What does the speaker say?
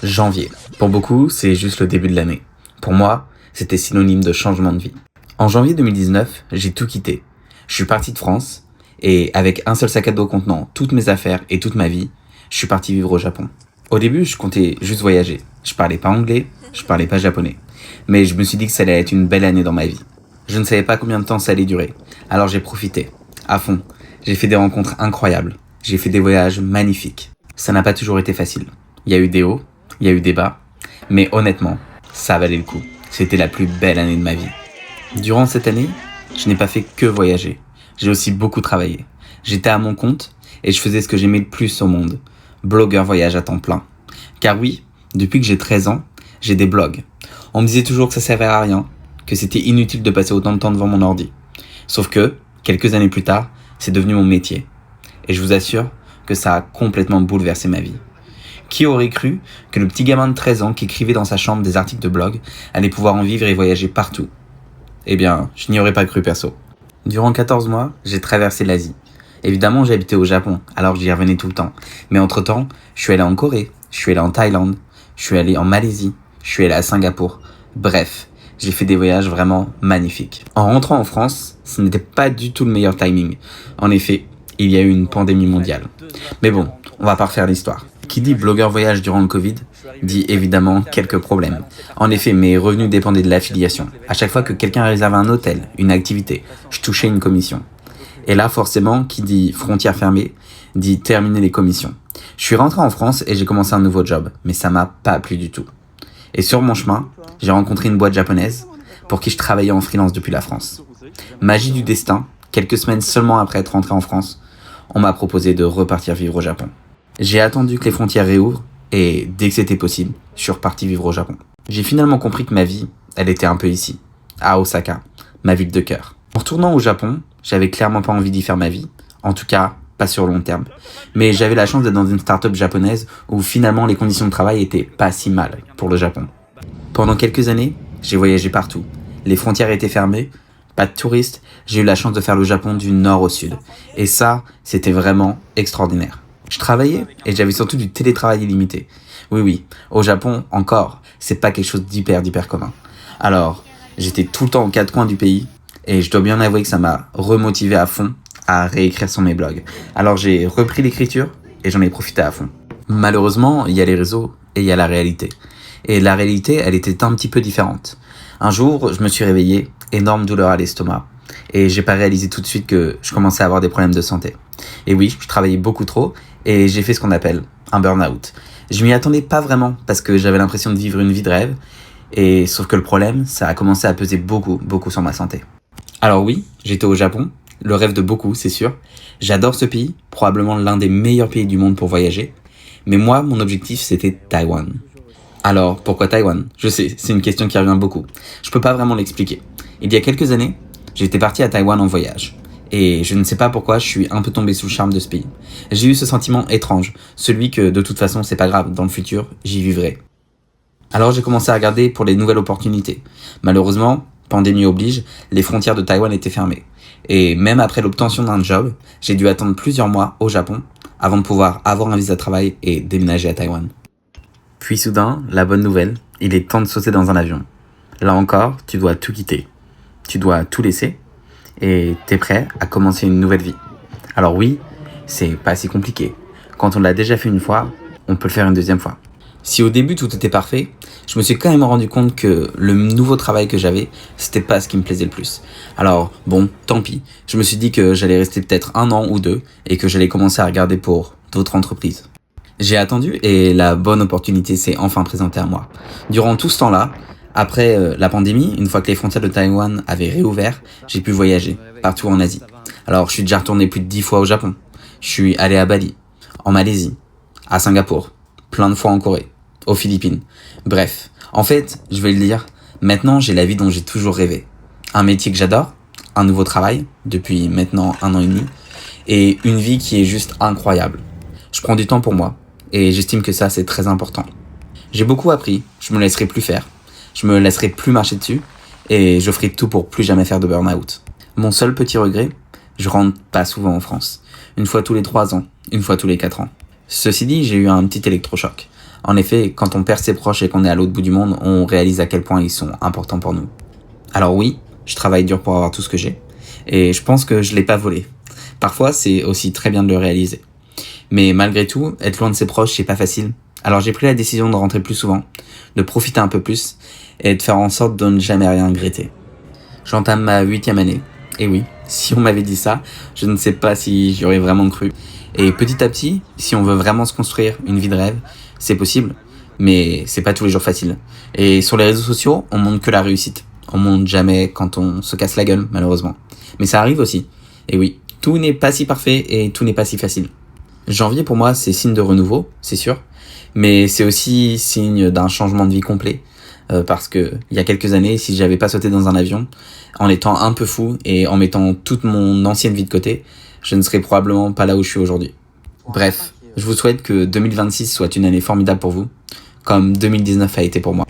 Janvier. Pour beaucoup, c'est juste le début de l'année. Pour moi, c'était synonyme de changement de vie. En janvier 2019, j'ai tout quitté. Je suis parti de France et avec un seul sac à dos contenant toutes mes affaires et toute ma vie, je suis parti vivre au Japon. Au début, je comptais juste voyager. Je parlais pas anglais, je parlais pas japonais. Mais je me suis dit que ça allait être une belle année dans ma vie. Je ne savais pas combien de temps ça allait durer. Alors j'ai profité, à fond. J'ai fait des rencontres incroyables. J'ai fait des voyages magnifiques. Ça n'a pas toujours été facile. Il y a eu des hauts, il y a eu des bas. Mais honnêtement, ça valait le coup. C'était la plus belle année de ma vie. Durant cette année, je n'ai pas fait que voyager. J'ai aussi beaucoup travaillé. J'étais à mon compte et je faisais ce que j'aimais le plus au monde. Blogueur voyage à temps plein. Car oui, depuis que j'ai 13 ans, j'ai des blogs. On me disait toujours que ça servait à rien, que c'était inutile de passer autant de temps devant mon ordi. Sauf que, quelques années plus tard, c'est devenu mon métier. Et je vous assure que ça a complètement bouleversé ma vie. Qui aurait cru que le petit gamin de 13 ans qui écrivait dans sa chambre des articles de blog allait pouvoir en vivre et voyager partout? Eh bien, je n'y aurais pas cru perso. Durant 14 mois, j'ai traversé l'Asie. Évidemment, j'habitais au Japon, alors j'y revenais tout le temps. Mais entre-temps, je suis allé en Corée, je suis allé en Thaïlande, je suis allé en Malaisie, je suis allé à Singapour. Bref, j'ai fait des voyages vraiment magnifiques. En rentrant en France, ce n'était pas du tout le meilleur timing. En effet, il y a eu une pandémie mondiale. Mais bon, on va pas refaire l'histoire. Qui dit blogueur voyage durant le Covid, dit évidemment quelques problèmes. En effet, mes revenus dépendaient de l'affiliation. À chaque fois que quelqu'un réservait un hôtel, une activité, je touchais une commission. Et là, forcément, qui dit frontières fermées, dit terminer les commissions. Je suis rentré en France et j'ai commencé un nouveau job, mais ça m'a pas plu du tout. Et sur mon chemin, j'ai rencontré une boîte japonaise pour qui je travaillais en freelance depuis la France. Magie du destin, quelques semaines seulement après être rentré en France, on m'a proposé de repartir vivre au Japon. J'ai attendu que les frontières réouvrent et dès que c'était possible, je suis reparti vivre au Japon. J'ai finalement compris que ma vie, elle était un peu ici, à Osaka, ma ville de cœur. En retournant au Japon, j'avais clairement pas envie d'y faire ma vie, en tout cas pas sur long terme. Mais j'avais la chance d'être dans une start-up japonaise où finalement les conditions de travail étaient pas si mal pour le Japon. Pendant quelques années, j'ai voyagé partout. Les frontières étaient fermées, pas de touristes, j'ai eu la chance de faire le Japon du nord au sud. Et ça, c'était vraiment extraordinaire. Je travaillais et j'avais surtout du télétravail illimité. Oui, au Japon, encore, c'est pas quelque chose d'hyper commun. Alors, j'étais tout le temps aux quatre coins du pays et je dois bien avouer que ça m'a remotivé à fond à réécrire sur mes blogs. Alors j'ai repris l'écriture et j'en ai profité à fond. Malheureusement, il y a les réseaux et il y a la réalité. Et la réalité, elle était un petit peu différente. Un jour, je me suis réveillé, énorme douleur à l'estomac, et j'ai pas réalisé tout de suite que je commençais à avoir des problèmes de santé. Et oui, je travaillais beaucoup trop et j'ai fait ce qu'on appelle un burn-out. Je m'y attendais pas vraiment parce que j'avais l'impression de vivre une vie de rêve, et sauf que le problème, ça a commencé à peser beaucoup sur ma santé. Alors oui, j'étais au Japon, le rêve de beaucoup, c'est sûr. J'adore ce pays, probablement l'un des meilleurs pays du monde pour voyager. Mais moi, mon objectif, c'était Taïwan. Alors, pourquoi Taïwan? Je sais, c'est une question qui revient beaucoup. Je peux pas vraiment l'expliquer. Il y a quelques années, j'étais parti à Taïwan en voyage. Et je ne sais pas pourquoi, je suis un peu tombé sous le charme de ce pays. J'ai eu ce sentiment étrange, celui que de toute façon, c'est pas grave, dans le futur, j'y vivrai. Alors j'ai commencé à regarder pour les nouvelles opportunités. Malheureusement, pandémie oblige, les frontières de Taïwan étaient fermées. Et même après l'obtention d'un job, j'ai dû attendre plusieurs mois au Japon avant de pouvoir avoir un visa de travail et déménager à Taïwan. Puis soudain, la bonne nouvelle, il est temps de sauter dans un avion. Là encore, tu dois tout quitter. Tu dois tout laisser et t'es prêt à commencer une nouvelle vie. Alors oui, c'est pas si compliqué. Quand on l'a déjà fait une fois, on peut le faire une deuxième fois. Si au début tout était parfait, je me suis quand même rendu compte que le nouveau travail que j'avais, c'était pas ce qui me plaisait le plus. Alors bon, tant pis. Je me suis dit que j'allais rester peut-être 1 an ou 2 et que j'allais commencer à regarder pour d'autres entreprises. J'ai attendu et la bonne opportunité s'est enfin présentée à moi. Durant tout ce temps-là, après la pandémie, une fois que les frontières de Taïwan avaient réouvert, j'ai pu voyager partout en Asie. Alors je suis déjà retourné plus de 10 fois au Japon. Je suis allé à Bali, en Malaisie, à Singapour, plein de fois en Corée, aux Philippines. Bref, en fait, je vais le dire, maintenant j'ai la vie dont j'ai toujours rêvé. Un métier que j'adore, un nouveau travail, depuis maintenant 1 an et demi, et une vie qui est juste incroyable. Je prends du temps pour moi, et j'estime que ça c'est très important. J'ai beaucoup appris, je me laisserai plus faire, je me laisserai plus marcher dessus, et je ferai tout pour plus jamais faire de burn-out. Mon seul petit regret, je rentre pas souvent en France. Une fois tous les 3 ans, une fois tous les 4 ans. Ceci dit, j'ai eu un petit électrochoc. En effet, quand on perd ses proches et qu'on est à l'autre bout du monde, on réalise à quel point ils sont importants pour nous. Alors oui, je travaille dur pour avoir tout ce que j'ai, et je pense que je l'ai pas volé. Parfois, c'est aussi très bien de le réaliser. Mais malgré tout, être loin de ses proches, c'est pas facile. Alors j'ai pris la décision de rentrer plus souvent, de profiter un peu plus, et de faire en sorte de ne jamais rien regretter. J'entame ma 8e année, et oui, si on m'avait dit ça, je ne sais pas si j'y aurais vraiment cru. Et petit à petit, si on veut vraiment se construire une vie de rêve, c'est possible, mais c'est pas tous les jours facile. Et sur les réseaux sociaux, on montre que la réussite. On montre jamais quand on se casse la gueule, malheureusement. Mais ça arrive aussi. Et oui, tout n'est pas si parfait et tout n'est pas si facile. Janvier pour moi, c'est signe de renouveau, c'est sûr, mais c'est aussi signe d'un changement de vie complet. Parce que il y a quelques années, si j'avais pas sauté dans un avion, en étant un peu fou et en mettant toute mon ancienne vie de côté, je ne serais probablement pas là où je suis aujourd'hui. Bref, je vous souhaite que 2026 soit une année formidable pour vous, comme 2019 a été pour moi.